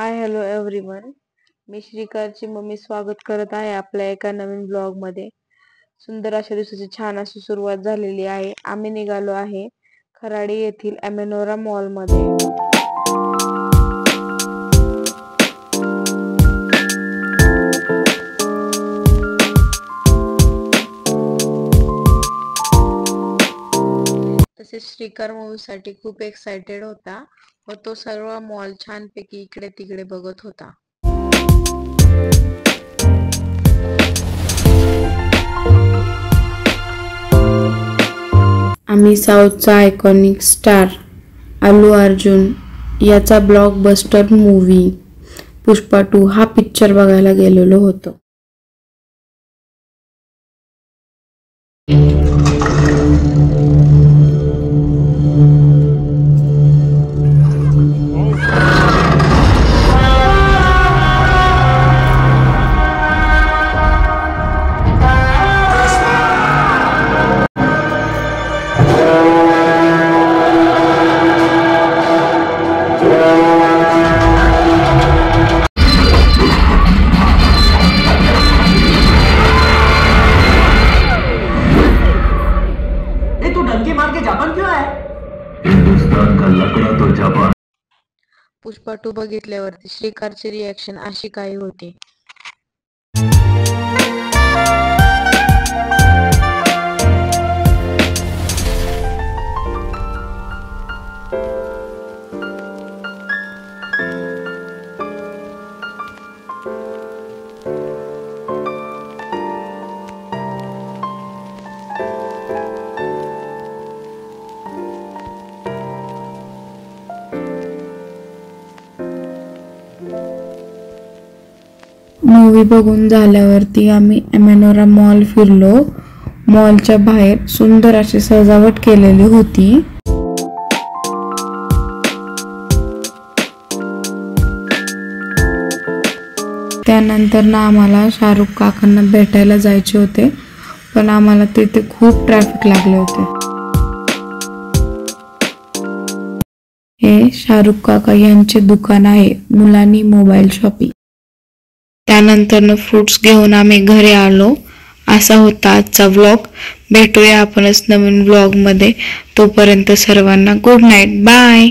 हाय hello everyone. मी श्रीकारची mummy स्वागत करत आहे आपल्या एका नवीन ब्लॉग मध्ये. सुंदर अशा दिवसाची छान अशी सुरुवात झालेली आहे. आम्ही निघालो आहे खराडी येथील अमेनोरा मॉल मध्ये. तसेच श्रीकार मूवी साठी खूप एक्साइटेड होता व तो सर्व मॉल छानपैकी इकडे तिकडे बघत होता. आम्ही साऊथचा आयकॉनिक स्टार अल्लू अर्जुन याचा ब्लॉकबस्टर मूवी पुष्पा 2 हा पिक्चर बघायला गेलेलो होतो. जापान क्यों है? हिंदुस्तान का लकड़ा तो जापान. पुष्पा 2 बघितल्यावरती श्रीकारची रिॲक्शन अशी काही होती. मूवी बघून झाल्यावरती आम्ही अमेनोरा मॉल फिरलो. मॉलच्या बाहेर सुंदर अशी सजावट केलेली होती. त्यानंतर ना आम्हाला शाहरुख काकांना भेटायला जायचे होते, पण आम्हाला तिथे खूप ट्रॅफिक लागले होते. हे शाहरुख काका यांचे दुकान आहे मुलांनी मोबाईल शॉपिंग. त्यानंतर फ्रुट्स घेऊन आम्ही घरी आलो. असा होता आजचा व्लॉग. भेटूया आपणच नवीन व्लॉग मध्ये. तोपर्यंत सर्वांना गुड नाईट. बाय.